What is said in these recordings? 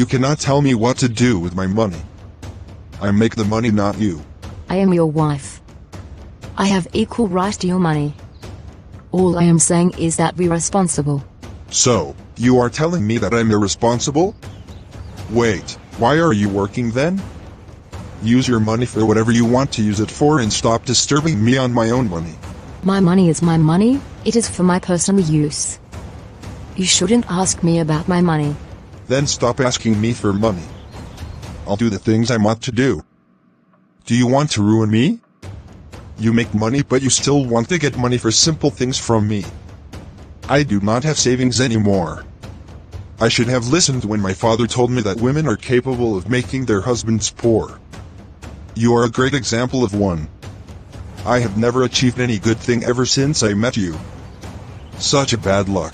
cannot tell me what to do with my money. I make the money, not you. I am your wife. I have equal right to your money. All I am saying is that we're responsible. So, you are telling me that I'm irresponsible? Wait, why are you working then? Use your money for whatever you want to use it for and stop disturbing me on my own money. My money is my money, it is for my personal use. You shouldn't ask me about my money. Then stop asking me for money. I'll do the things I want to do. Do you want to ruin me? You make money but you still want to get money for simple things from me. I do not have savings anymore. I should have listened when my father told me that women are capable of making their husbands poor. You are a great example of one. I have never achieved any good thing ever since I met you. Such a bad luck.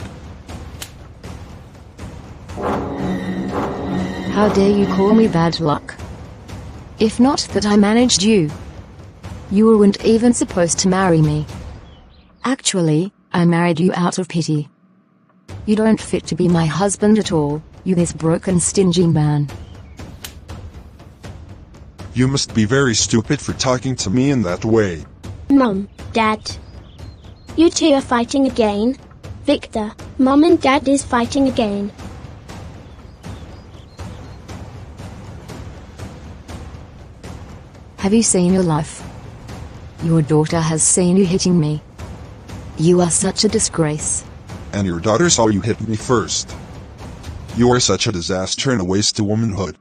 How dare you call me bad luck? If not that I managed you. You weren't even supposed to marry me. Actually, I married you out of pity. You don't fit to be my husband at all, you this broken stingy man. You must be very stupid for talking to me in that way. Mom, Dad. You two are fighting again. Victor, Mom and Dad is fighting again. Have you seen your life? Your daughter has seen you hitting me. You are such a disgrace. And your daughter saw you hit me first. You are such a disaster and a waste to womanhood.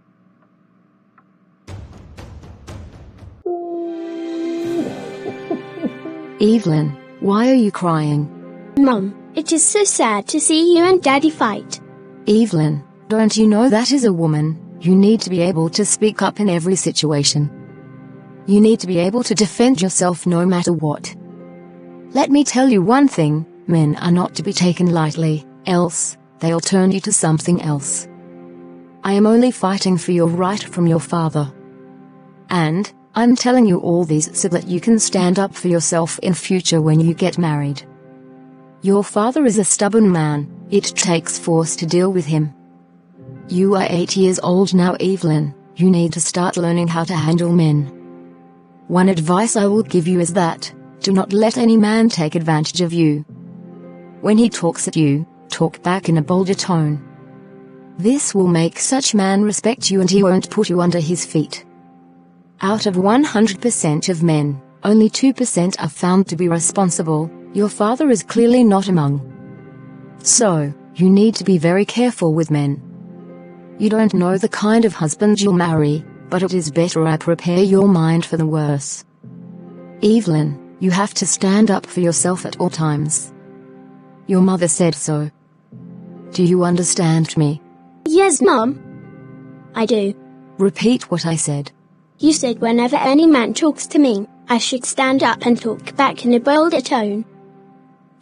Evelyn, why are you crying? Mom, it is so sad to see you and Daddy fight. Evelyn, don't you know that as a woman, you need to be able to speak up in every situation. You need to be able to defend yourself no matter what. Let me tell you one thing, men are not to be taken lightly, else, they'll turn you to something else. I am only fighting for your right from your father. And, I'm telling you all this so that you can stand up for yourself in future when you get married. Your father is a stubborn man, it takes force to deal with him. You are 8 years old now, Evelyn, you need to start learning how to handle men. One advice I will give you is that, do not let any man take advantage of you. When he talks at you, talk back in a bolder tone. This will make such man respect you and he won't put you under his feet. Out of 100% of men, only 2% are found to be responsible. Your father is clearly not among. So, you need to be very careful with men. You don't know the kind of husband you'll marry, but it is better I prepare your mind for the worse. Evelyn, you have to stand up for yourself at all times. Your mother said so. Do you understand me? Yes, Mom. I do. Repeat what I said. You said whenever any man talks to me, I should stand up and talk back in a bolder tone.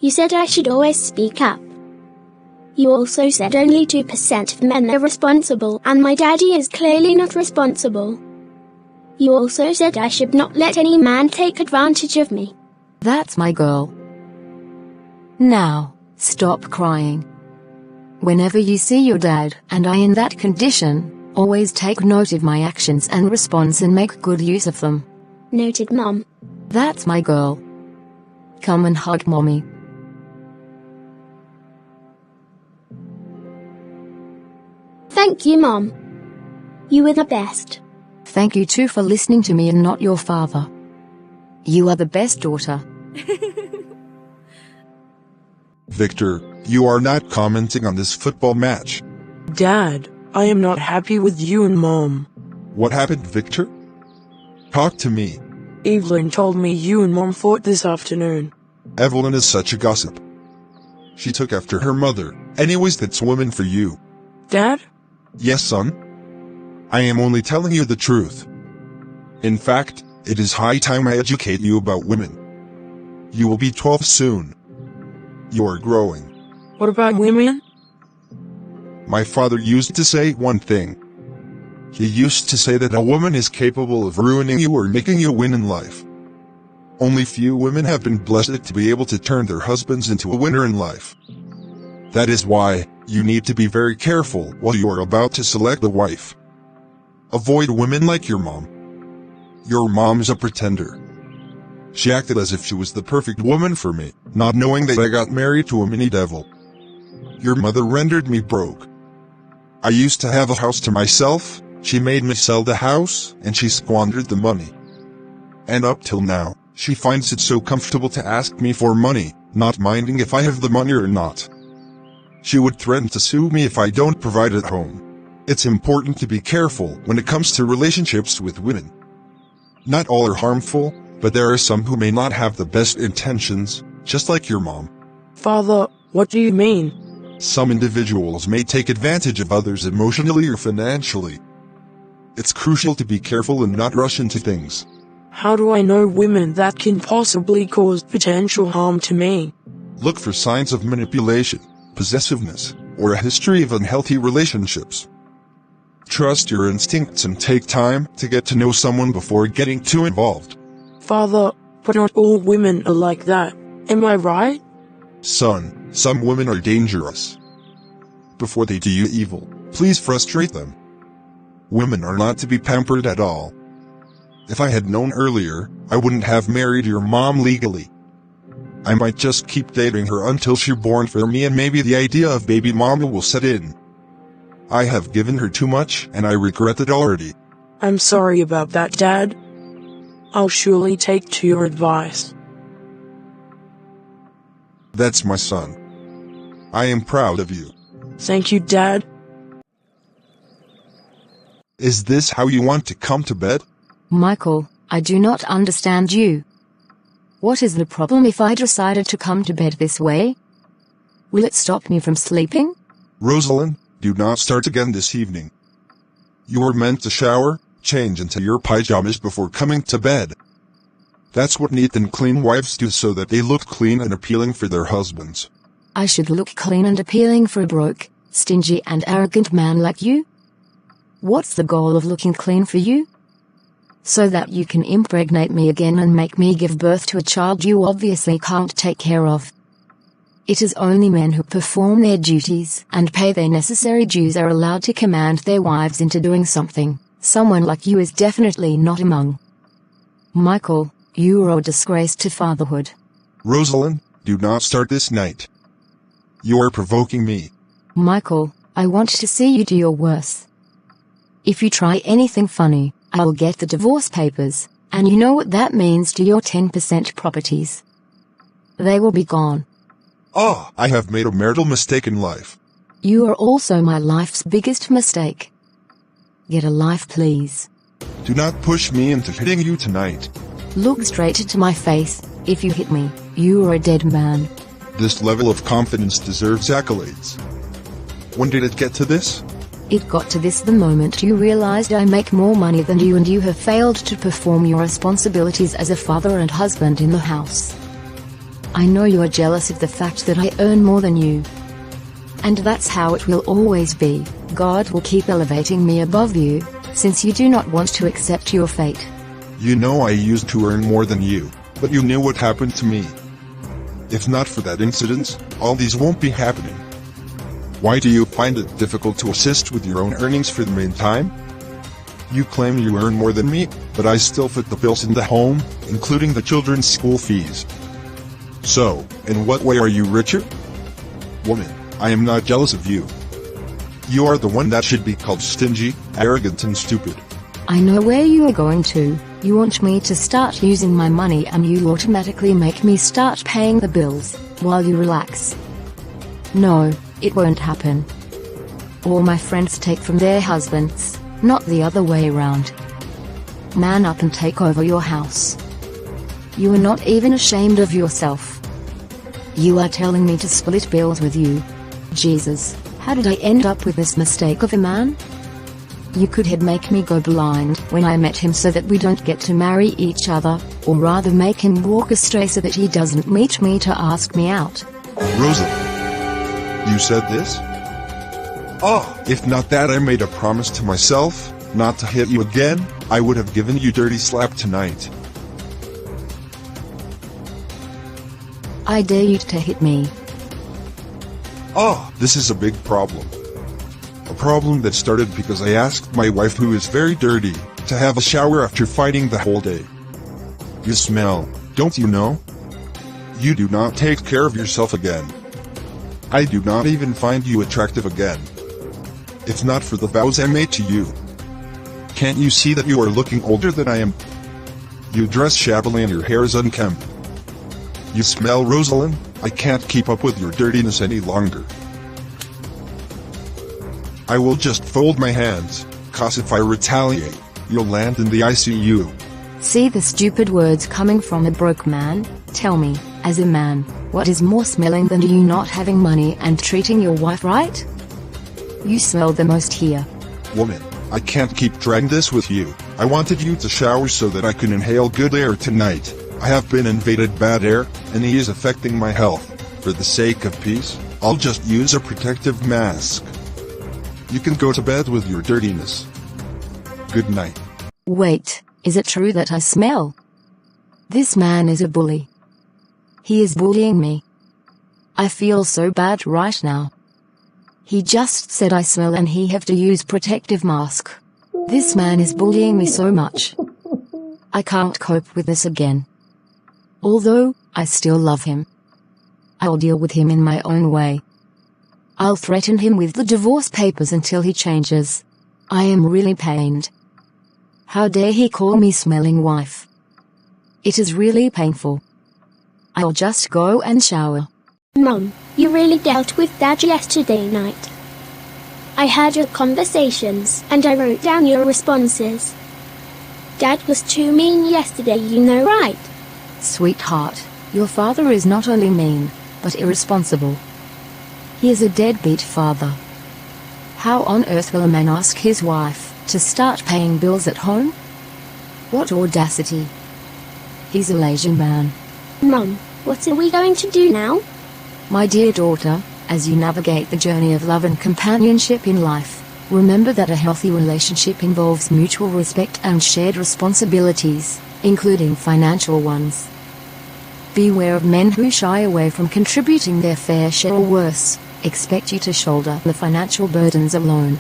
You said I should always speak up. You also said only 2% of men are responsible and my daddy is clearly not responsible. You also said I should not let any man take advantage of me. That's my girl. Now, stop crying. Whenever you see your dad and I in that condition, always take note of my actions and response and make good use of them. Noted, Mom. That's my girl. Come and hug Mommy. Thank you, Mom. You were the best. Thank you too for listening to me and not your father. You are the best daughter. Victor, you are not commenting on this football match. Dad, I am not happy with you and Mom. What happened, Victor? Talk to me. Evelyn told me you and Mom fought this afternoon. Evelyn is such a gossip. She took after her mother. Anyways, that's woman for you. Dad? Yes, son. I am only telling you the truth. In fact, it is high time I educate you about women. You will be 12 soon. You are growing. What about women? My father used to say one thing. He used to say that a woman is capable of ruining you or making you win in life. Only few women have been blessed to be able to turn their husbands into a winner in life. That is why, You need to be very careful while you are about to select a wife. Avoid women like your mom. Your mom is a pretender. She acted as if she was the perfect woman for me, not knowing that I got married to a mini devil. Your mother rendered me broke. I used to have a house to myself, she made me sell the house, and she squandered the money. And up till now, she finds it so comfortable to ask me for money, not minding if I have the money or not. She would threaten to sue me if I don't provide at home. It's important to be careful when it comes to relationships with women. Not all are harmful, but there are some who may not have the best intentions, just like your mom. Father, what do you mean? Some individuals may take advantage of others emotionally or financially. It's crucial to be careful and not rush into things. How do I know women that can possibly cause potential harm to me? Look for signs of manipulation, possessiveness, or a history of unhealthy relationships. Trust your instincts and take time to get to know someone before getting too involved. Father, but not all women are like that. Am I right? Son, some women are dangerous. Before they do you evil, please frustrate them. Women are not to be pampered at all. If I had known earlier, I wouldn't have married your mom legally. I might just keep dating her until she's born for me, and maybe the idea of baby mama will set in. I have given her too much, and I regret it already. I'm sorry about that, Dad. I'll surely take to your advice. That's my son. I am proud of you. Thank you, Dad. Is this how you want to come to bed? Michael, I do not understand you. What is the problem if I decided to come to bed this way? Will it stop me from sleeping? Rosalind, do not start again this evening. You are meant to shower, change into your pajamas before coming to bed. That's what neat and clean wives do so that they look clean and appealing for their husbands. I should look clean and appealing for a broke, stingy and arrogant man like you? What's the goal of looking clean for you? So that you can impregnate me again and make me give birth to a child you obviously can't take care of. It is only men who perform their duties and pay their necessary dues are allowed to command their wives into doing something. Someone like you is definitely not among. Michael, you are a disgrace to fatherhood. Rosalind, do not start this night. You are provoking me. Michael, I want to see you do your worst. If you try anything funny, I'll get the divorce papers, and you know what that means to your 10% properties. They will be gone. I have made a marital mistake in life. You are also my life's biggest mistake. Get a life, please. Do not push me into hitting you tonight. Look straight into my face. If you hit me, you are a dead man. This level of confidence deserves accolades. When did it get to this? It got to this the moment you realized I make more money than you and you have failed to perform your responsibilities as a father and husband in the house. I know you are jealous of the fact that I earn more than you. And that's how it will always be. God will keep elevating me above you, since you do not want to accept your fate. You know I used to earn more than you, but you knew what happened to me. If not for that incident, all these won't be happening. Why do you find it difficult to assist with your own earnings for the meantime? You claim you earn more than me, but I still foot the bills in the home, including the children's school fees. So, in what way are you richer? Woman, I am not jealous of you. You are the one that should be called stingy, arrogant and stupid. I know where you are going to. You want me to start using my money and you automatically make me start paying the bills, while you relax. No, it won't happen. All my friends take from their husbands, not the other way around. Man up and take over your house. You are not even ashamed of yourself. You are telling me to split bills with you. Jesus, how did I end up with this mistake of a man? You could have make me go blind when I met him so that we don't get to marry each other, or rather make him walk astray so that he doesn't meet me to ask me out. Rosalind, you said this? If not that I made a promise to myself, not to hit you again, I would have given you a dirty slap tonight. I dare you to hit me. This is a big problem. A problem that started because I asked my wife, who is very dirty, to have a shower after fighting the whole day. You smell, don't you know? You do not take care of yourself again. I do not even find you attractive again. If not for the vows I made to you. Can't you see that you are looking older than I am? You dress shabbily and your hair is unkempt. You smell, Rosalind. I can't keep up with your dirtiness any longer. I will just fold my hands, cause if I retaliate, you'll land in the ICU. See the stupid words coming from a broke man? Tell me, as a man, what is more smelling than you not having money and treating your wife right? You smell the most here. Woman, I can't keep dragging this with you. I wanted you to shower so that I can inhale good air tonight. I have been invaded bad air, and he is affecting my health. For the sake of peace, I'll just use a protective mask. You can go to bed with your dirtiness. Good night. Wait, is it true that I smell? This man is a bully. He is bullying me. I feel so bad right now. He just said I smell and he have to use protective mask. This man is bullying me so much. I can't cope with this again. Although, I still love him. I'll deal with him in my own way. I'll threaten him with the divorce papers until he changes. I am really pained. How dare he call me smelling wife? It is really painful. I'll just go and shower. Mom, you really dealt with Dad yesterday night. I heard your conversations and I wrote down your responses. Dad was too mean yesterday, you know, right? Sweetheart, your father is not only mean, but irresponsible. He is a deadbeat father. How on earth will a man ask his wife to start paying bills at home? What audacity. He's a lazy man. Mom, what are we going to do now? My dear daughter, as you navigate the journey of love and companionship in life, remember that a healthy relationship involves mutual respect and shared responsibilities, including financial ones. Beware of men who shy away from contributing their fair share or worse, expect you to shoulder the financial burdens alone.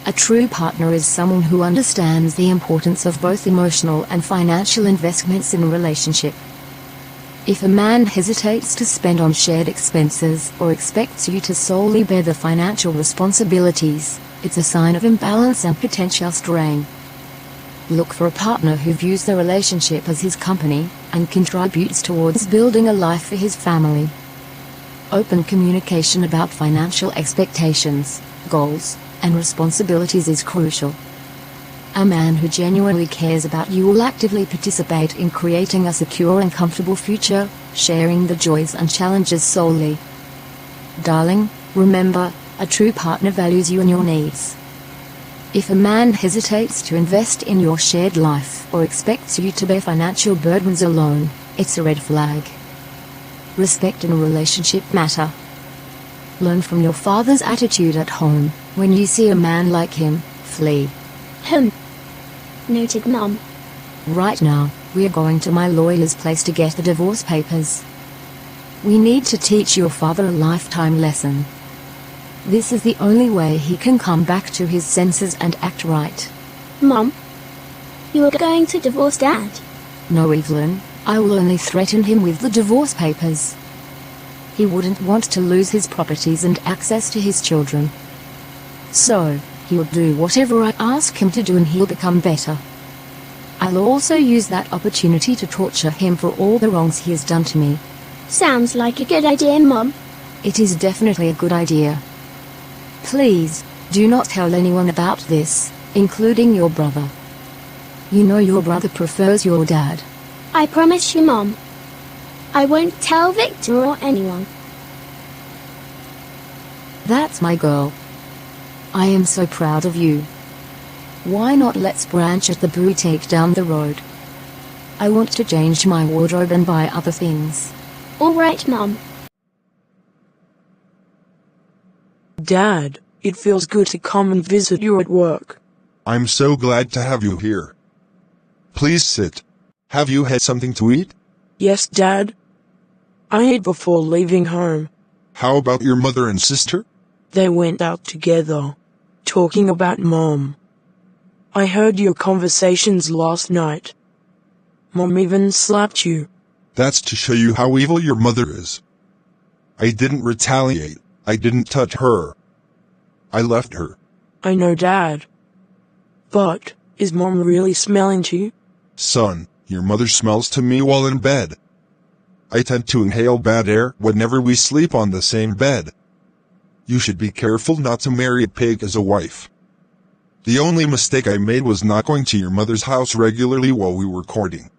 A true partner is someone who understands the importance of both emotional and financial investments in a relationship. If a man hesitates to spend on shared expenses or expects you to solely bear the financial responsibilities, it's a sign of imbalance and potential strain. Look for a partner who views the relationship as his company and contributes towards building a life for his family. Open communication about financial expectations, goals, and responsibilities is crucial. A man who genuinely cares about you will actively participate in creating a secure and comfortable future, sharing the joys and challenges solely. Darling, remember, a true partner values you and your needs. If a man hesitates to invest in your shared life or expects you to bear financial burdens alone, it's a red flag. Respect in a relationship matter. Learn from your father's attitude at home. When you see a man like him, flee. Noted, Mom. Right now, we are going to my lawyer's place to get the divorce papers. We need to teach your father a lifetime lesson. This is the only way he can come back to his senses and act right. Mom, you are going to divorce Dad? No, Evelyn, I will only threaten him with the divorce papers. He wouldn't want to lose his properties and access to his children. So, he'll do whatever I ask him to do and he'll become better. I'll also use that opportunity to torture him for all the wrongs he has done to me. Sounds like a good idea, Mom. It is definitely a good idea. Please, do not tell anyone about this, including your brother. You know your brother prefers your dad. I promise you, Mom. I won't tell Victor or anyone. That's my girl. I am so proud of you. Why not let's branch at the boutique down the road? I want to change my wardrobe and buy other things. All right, Mom. Dad, it feels good to come and visit you at work. I'm so glad to have you here. Please sit. Have you had something to eat? Yes, Dad. I ate before leaving home. How about your mother and sister? They went out together, talking about Mom. I heard your conversations last night. Mom even slapped you. That's to show you how evil your mother is. I didn't retaliate. I didn't touch her. I left her. I know, Dad. But, is Mom really smelling to you? Son, your mother smells to me while in bed. I tend to inhale bad air whenever we sleep on the same bed. You should be careful not to marry a pig as a wife. The only mistake I made was not going to your mother's house regularly while we were courting.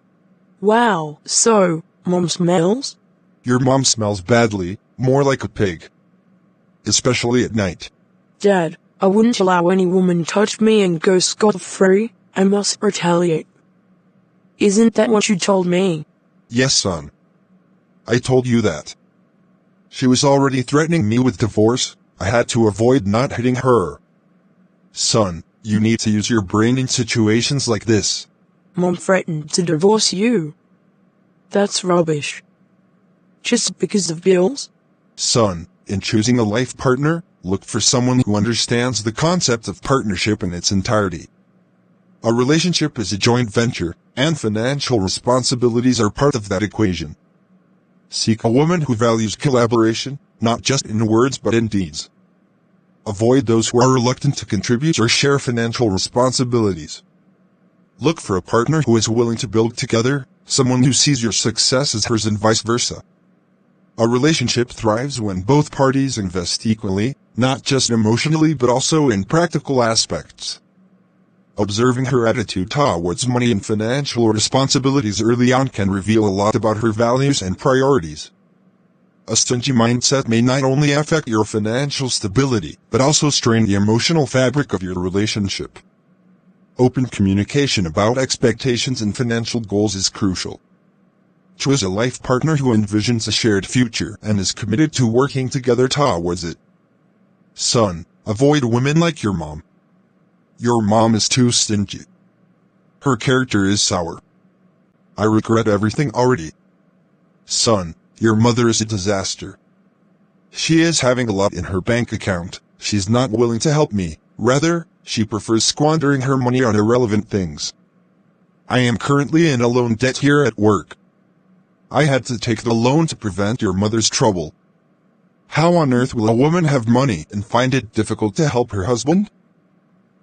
Wow, so, Mom smells? Your mom smells badly, more like a pig. Especially at night. Dad, I wouldn't allow any woman touch me and go scot-free. I must retaliate. Isn't that what you told me? Yes, son. I told you that. She was already threatening me with divorce. I had to avoid not hitting her. Son, you need to use your brain in situations like this. Mom threatened to divorce you. That's rubbish. Just because of bills? Son, in choosing a life partner, look for someone who understands the concept of partnership in its entirety. A relationship is a joint venture, and financial responsibilities are part of that equation. Seek a woman who values collaboration, not just in words but in deeds. Avoid those who are reluctant to contribute or share financial responsibilities. Look for a partner who is willing to build together, someone who sees your success as hers and vice versa. A relationship thrives when both parties invest equally, not just emotionally but also in practical aspects. Observing her attitude towards money and financial responsibilities early on can reveal a lot about her values and priorities. A stingy mindset may not only affect your financial stability, but also strain the emotional fabric of your relationship. Open communication about expectations and financial goals is crucial. Choose a life partner who envisions a shared future and is committed to working together towards it. Son, avoid women like your mom. Your mom is too stingy. Her character is sour. I regret everything already. Son, your mother is a disaster. She is having a lot in her bank account. She's not willing to help me. Rather, she prefers squandering her money on irrelevant things. I am currently in a loan debt here at work. I had to take the loan to prevent your mother's trouble. How on earth will a woman have money and find it difficult to help her husband?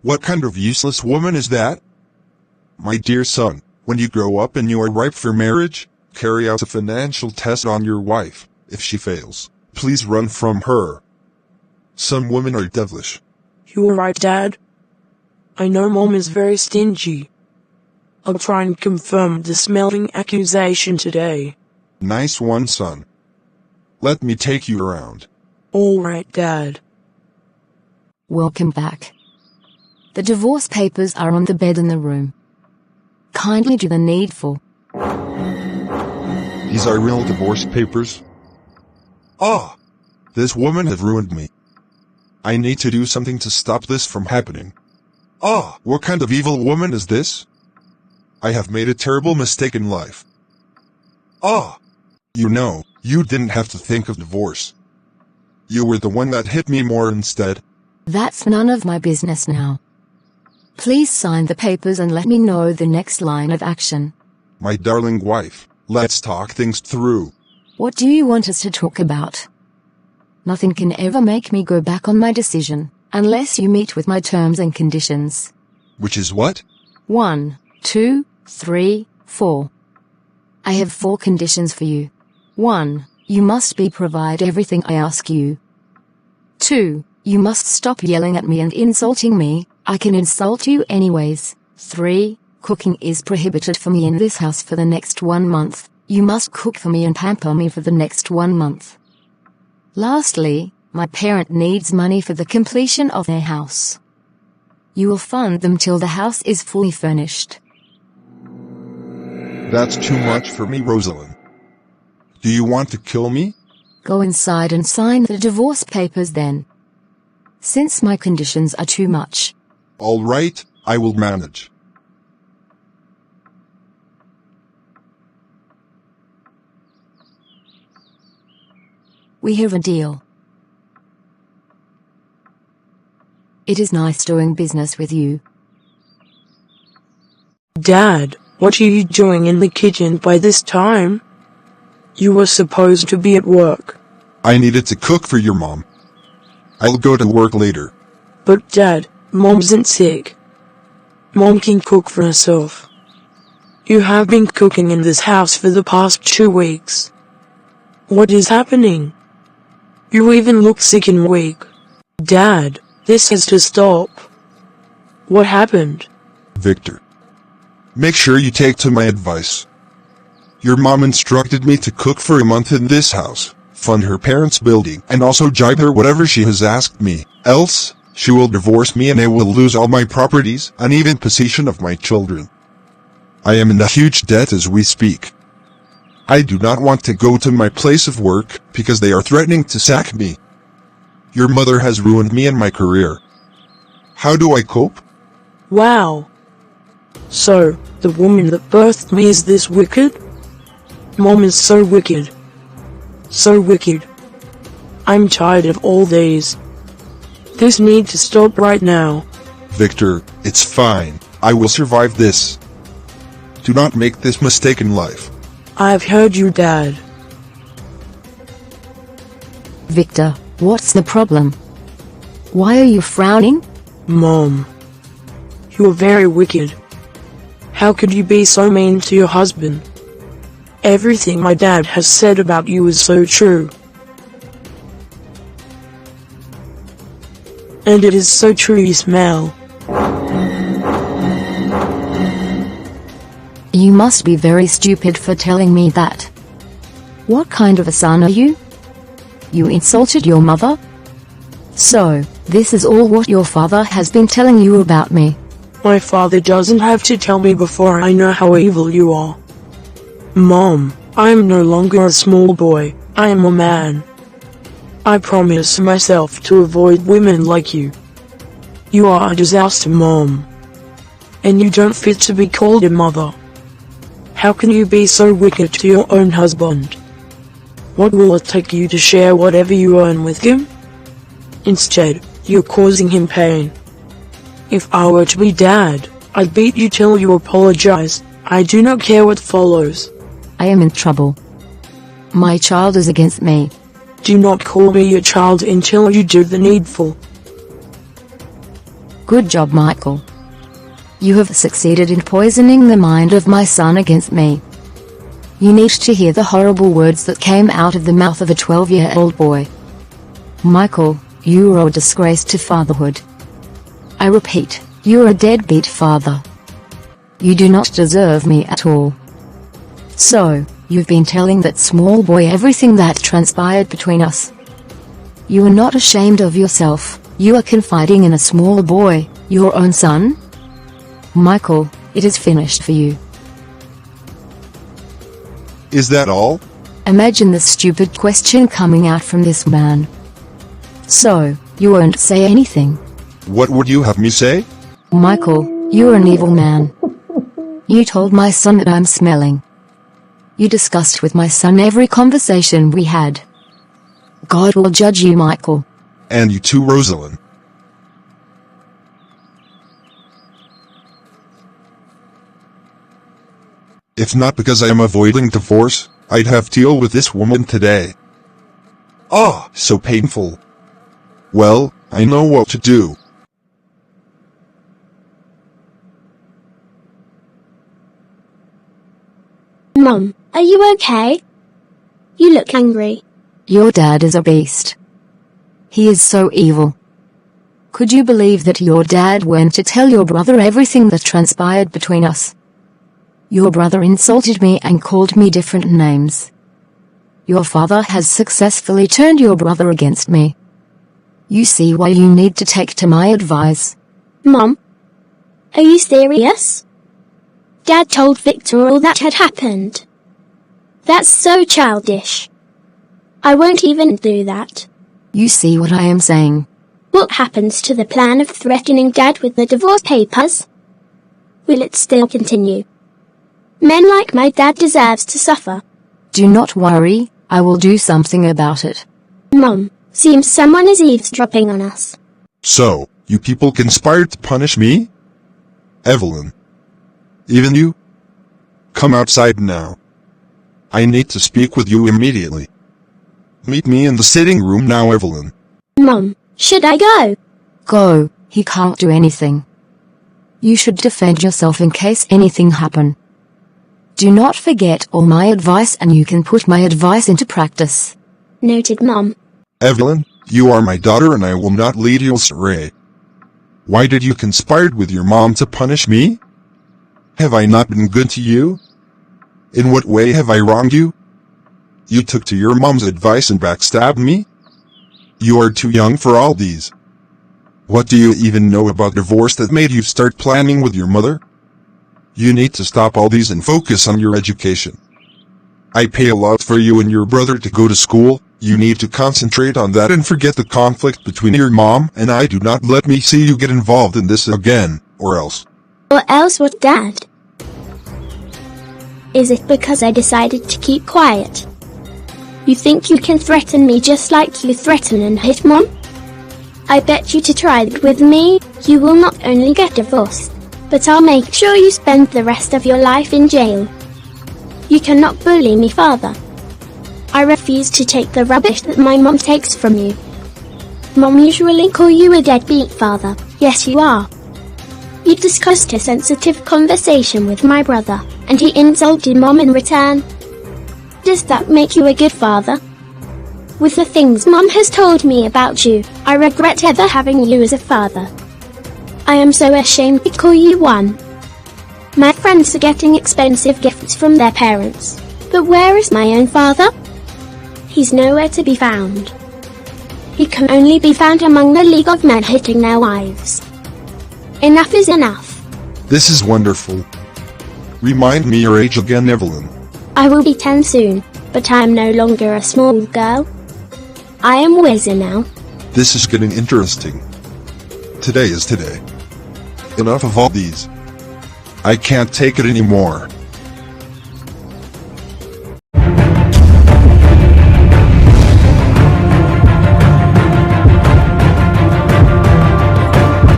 What kind of useless woman is that? My dear son, when you grow up and you are ripe for marriage, carry out a financial test on your wife. If she fails, please run from her. Some women are devilish. You were right, Dad. I know Mom is very stingy. I'll try and confirm the smelling accusation today. Nice one, son. Let me take you around. All right, Dad. Welcome back. The divorce papers are on the bed in the room. Kindly do the needful. These are real divorce papers. Ah! This woman has ruined me. I need to do something to stop this from happening. Ah! What kind of evil woman is this? I have made a terrible mistake in life. Ah! You know, you didn't have to think of divorce. You were the one that hit me more instead. That's none of my business now. Please sign the papers and let me know the next line of action. My darling wife, let's talk things through. What do you want us to talk about? Nothing can ever make me go back on my decision, unless you meet with my terms and conditions. Which is what? 1, 2, 3, 4. I have 4 conditions for you. 1. You must provide everything I ask you. 2. You must stop yelling at me and insulting me. I can insult you anyways. 3. Cooking is prohibited for me in this house for the next 1 month. You must cook for me and pamper me for the next 1 month. Lastly, my parent needs money for the completion of their house. You will fund them till the house is fully furnished. That's too much for me, Rosalind. Do you want to kill me? Go inside and sign the divorce papers then. Since my conditions are too much. All right, I will manage. We have a deal. It is nice doing business with you. Dad, what are you doing in the kitchen by this time? You were supposed to be at work. I needed to cook for your mom. I'll go to work later. But Dad, Mom isn't sick. Mom can cook for herself. You have been cooking in this house for the past 2 weeks. What is happening? You even look sick and weak. Dad, this has to stop. What happened? Victor, make sure you take to my advice. Your mom instructed me to cook for a month in this house, fund her parents' building, and also jibe her whatever she has asked me. Else, she will divorce me and I will lose all my properties and even possession of my children. I am in a huge debt as we speak. I do not want to go to my place of work because they are threatening to sack me. Your mother has ruined me and my career. How do I cope? Wow. So, the woman that birthed me is this wicked? Mom is so wicked. So wicked. I'm tired of all these. This needs to stop right now. Victor, it's fine. I will survive this. Do not make this mistake in life. I've heard you, Dad. Victor, what's the problem? Why are you frowning? Mom. You're very wicked. How could you be so mean to your husband? Everything my dad has said about you is so true. And it is so true you smell. You must be very stupid for telling me that. What kind of a son are you? You insulted your mother? So, this is all what your father has been telling you about me. My father doesn't have to tell me before I know how evil you are. Mom, I am no longer a small boy, I am a man. I promise myself to avoid women like you. You are a disaster, Mom. And you don't fit to be called a mother. How can you be so wicked to your own husband? What will it take you to share whatever you earn with him? Instead, you're causing him pain. If I were to be Dad, I'd beat you till you apologize. I do not care what follows. I am in trouble. My child is against me. Do not call me your child until you do the needful. Good job, Michael. You have succeeded in poisoning the mind of my son against me. You need to hear the horrible words that came out of the mouth of a 12-year-old boy. Michael, you are a disgrace to fatherhood. I repeat, you are a deadbeat father. You do not deserve me at all. So, you've been telling that small boy everything that transpired between us. You are not ashamed of yourself. You are confiding in a small boy, your own son? Michael, it is finished for you. Is that all? Imagine the stupid question coming out from this man. So, you won't say anything? What would you have me say? Michael, you're an evil man. You told my son that I'm smelling. You discussed with my son every conversation we had. God will judge you, Michael. And you too, Rosalind. If not because I am avoiding divorce, I'd have to deal with this woman today. Ah, so painful. Well, I know what to do. Mom, are you okay? You look angry. Your dad is a beast. He is so evil. Could you believe that your dad went to tell your brother everything that transpired between us? Your brother insulted me and called me different names. Your father has successfully turned your brother against me. You see why you need to take to my advice. Mom, are you serious? Dad told Victor all that had happened. That's so childish. I won't even do that. You see what I am saying? What happens to the plan of threatening Dad with the divorce papers? Will it still continue? Men like my dad deserves to suffer. Do not worry, I will do something about it. Mom, seems someone is eavesdropping on us. So, you people conspired to punish me? Evelyn. Even you? Come outside now. I need to speak with you immediately. Meet me in the sitting room now, Evelyn. Mom, should I go? Go, he can't do anything. You should defend yourself in case anything happen. Do not forget all my advice and you can put my advice into practice. Noted, Mom. Evelyn, you are my daughter and I will not lead you astray. Why did you conspire with your mom to punish me? Have I not been good to you? In what way have I wronged you? You took to your mom's advice and backstabbed me? You are too young for all these. What do you even know about divorce that made you start planning with your mother? You need to stop all these and focus on your education. I pay a lot for you and your brother to go to school. You need to concentrate on that and forget the conflict between your mom and I. Do not let me see you get involved in this again, or else. Or else what, Dad? Is it because I decided to keep quiet? You think you can threaten me just like you threaten and hit Mom? I bet you to try it with me, you will not only get divorced, but I'll make sure you spend the rest of your life in jail. You cannot bully me, Father. I refuse to take the rubbish that my mom takes from you. Mom usually call you a deadbeat, Father. Yes, you are. You discussed a sensitive conversation with my brother, and he insulted Mom in return. Does that make you a good father? With the things Mom has told me about you, I regret ever having you as a father. I am so ashamed to call you one. My friends are getting expensive gifts from their parents, but where is my own father? He's nowhere to be found. He can only be found among the league of men hitting their wives. Enough is enough. This is wonderful. Remind me your age again, Evelyn. I will be 10 soon, but I am no longer a small girl. I am wiser now. This is getting interesting. Today is today. Enough of all these. I can't take it anymore.